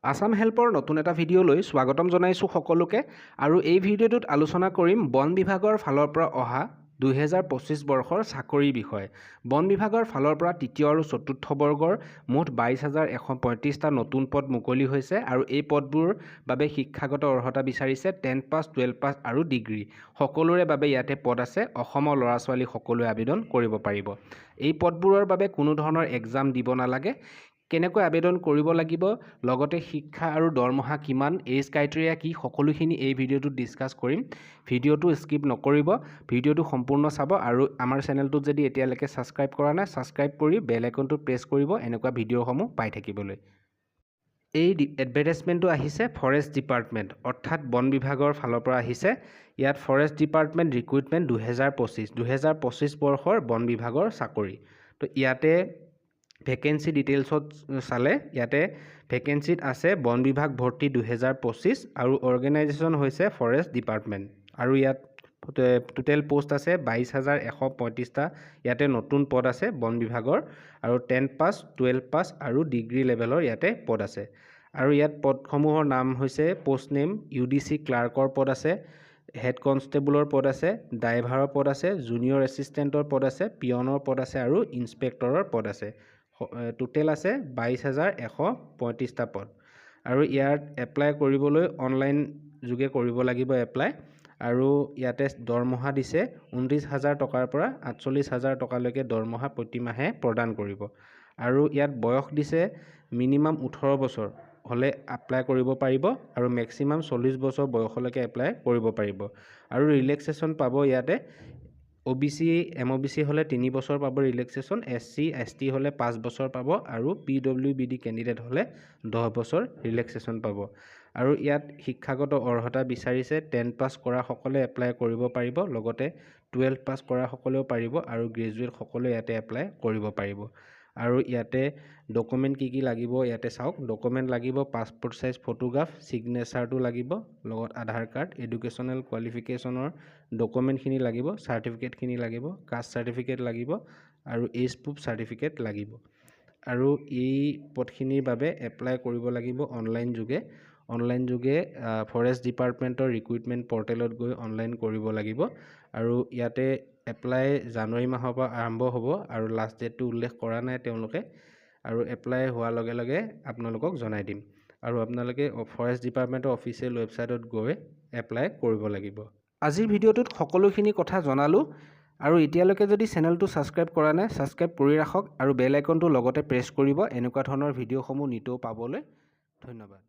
আসাম হেল্পৰ নতুন এটা ভিডিঅ'লৈ স্বাগতম জনাইছোঁ সকলোকে আৰু এই ভিডিঅ'টোত আলোচনা কৰিম বন বিভাগৰ ফালৰ পৰা অহা 2025 বৰ্ষৰ চাকৰিৰ বিষয়ে। বন বিভাগৰ ফালৰ পৰা তৃতীয় আৰু চতুৰ্থ বৰ্গৰ মুঠ 22,135টা নতুন পদ মুকলি হৈছে আৰু এই পদবোৰৰ বাবে শিক্ষাগত অৰ্হতা বিচাৰিছে 10 পাছ, 12 পাছ আৰু ডিগ্ৰী। সকলোৰে বাবে ইয়াতে পদ আছে। অসমৰ ল'ৰা ছোৱালী সকলোৱে আবেদন কৰিব পাৰিব। এই পদবোৰৰ বাবে কোনো ধৰণৰ এক্সাম দিব নালাগে। কেনেকৈ আবেদন কৰিব লাগিব, লগতে শিক্ষা আৰু দৰমহা কিমান, এজ ক্ৰাইটেৰিয়া কি, সকলোখিনি এই ভিডিঅ'টোত ডিছকাছ কৰিম। ভিডিঅ'টো স্কিপ নকৰিব, ভিডিঅ'টো সম্পূৰ্ণ চাব আৰু আমাৰ চেনেলটোত যদি এতিয়ালৈকে ছাবস্ক্ৰাইব কৰা নাই, ছাবস্ক্ৰাইব কৰি বেল আইকনটো প্ৰেছ কৰিব এনেকুৱা ভিডিঅ'সমূহ পাই থাকিবলৈ। এই এডভাৰটাইজমেণ্টটো আহিছে ফৰেষ্ট ডিপাৰ্টমেণ্ট, অৰ্থাৎ বন বিভাগৰ ফালৰ পৰা আহিছে। ইয়াত ফৰেষ্ট ডিপাৰ্টমেণ্ট ৰিক্ৰুইটমেণ্ট 2025 বৰ্ষৰ বন বিভাগৰ চাকৰি। তো ইয়াতে ভেকেঞ্চি ডিটেইলছত চালে ইয়াতে ভেকেঞ্চিত আছে বন বিভাগ ভৰ্তি 2025 আৰু অৰ্গেনাইজেশ্যন হৈছে ফৰেষ্ট ডিপাৰ্টমেণ্ট। আৰু ইয়াত টোটেল পোষ্ট আছে 22,135টা। ইয়াতে নতুন পদ আছে বন বিভাগৰ আৰু 10 পাছ, 12 পাছ আৰু ডিগ্ৰী লেভেলৰ ইয়াতে পদ আছে। আৰু ইয়াত পদসমূহৰ নাম হৈছে পোষ্ট নেম, UDC ক্লাৰ্কৰ পদ আছে, হেড কনষ্টেবলৰ পদ আছে, ড্ৰাইভাৰৰ পদ আছে, জুনিয়ৰ এছিষ্টেণ্টৰ পদ আছে, পিয়নৰ পদ আছে আৰু ইনস্পেক্টৰৰ পদ আছে। টোটেল আছে 22,135টা পদ। আৰু ইয়াত এপ্লাই কৰিবলৈ অনলাইন যোগে কৰিব লাগিব এপ্লাই। আৰু ইয়াতে দৰমহা দিছে 29,000 টকাৰ পৰা 48,000 টকালৈকে দৰমহা প্ৰতিমাহে প্ৰদান কৰিব। আৰু ইয়াত বয়স দিছে মিনিমাম 18 বছৰ হ'লে এপ্লাই কৰিব পাৰিব আৰু মেক্সিমাম 40 বছৰ বয়সলৈকে এপ্লাই কৰিব পাৰিব। আৰু ৰিলেক্সেশ্যন পাব ইয়াতে OBC MOBC হ'লে 3 বছৰ পাব ৰিলেক্সেশ্যন, SC ST হ'লে 5 বছৰ পাব আৰু PWBD কেণ্ডিডেট হ'লে 10 বছৰ ৰিলেক্সেশ্যন পাব। আৰু ইয়াত শিক্ষাগত অৰ্হতা বিচাৰিছে 10 পাছ কৰাসকলে এপ্লাই কৰিব পাৰিব, লগতে 12 পাছ কৰাসকলেও পাৰিব আৰু গ্ৰেজুৱেট সকলোৱে ইয়াতে এপ্লাই কৰিব পাৰিব। আৰু ইয়াতে ডকুমেণ্ট কি লাগিব ইয়াতে চাওক। ডকুমেণ্ট লাগিব পাছপোৰ্ট চাইজ ফটোগ্ৰাফ, ছিগনেচাৰটো লাগিব, লগত আধাৰ কাৰ্ড, এডুকেশ্যনেল কোৱালিফিকেশ্যনৰ ডকুমেণ্টখিনি লাগিব, চাৰ্টিফিকেটখিনি লাগিব, কাষ্ট চাৰ্টিফিকেট লাগিব আৰু এজ প্ৰুফ চাৰ্টিফিকেট লাগিব। আৰু এই পদখিনিৰ বাবে এপ্লাই কৰিব লাগিব অনলাইন যোগে ফৰেষ্ট ডিপাৰ্টমেণ্টৰ ৰিক্ৰুইটমেণ্ট পৰ্টেলত গৈ অনলাইন কৰিব লাগিব। আৰু ইয়াতে এপ্লাই জানুৱাৰী মাহৰ পৰা আৰম্ভ হ'ব আৰু লাষ্ট ডেটটো উল্লেখ কৰা নাই তেওঁলোকে। আৰু এপ্লাই হোৱাৰ লগে লগে আপোনালোকক জনাই দিম। আৰু আপোনালোকে ফৰেষ্ট ডিপাৰ্টমেণ্টৰ অফিচিয়েল ৱেবছাইটত গৈ এপ্লাই কৰিব লাগিব। আজিৰ ভিডিঅ'টোত সকলোখিনি কথা জনালোঁ। আৰু এতিয়ালৈকে যদি চেনেলটো ছাবস্ক্ৰাইব কৰা নাই, ছাবস্ক্ৰাইব কৰি ৰাখক আৰু বেল আইকনটো লগতে প্ৰেছ কৰিব এনেকুৱা ধৰণৰ ভিডিঅ'সমূহ নিতৌ পাবলৈ। ধন্যবাদ।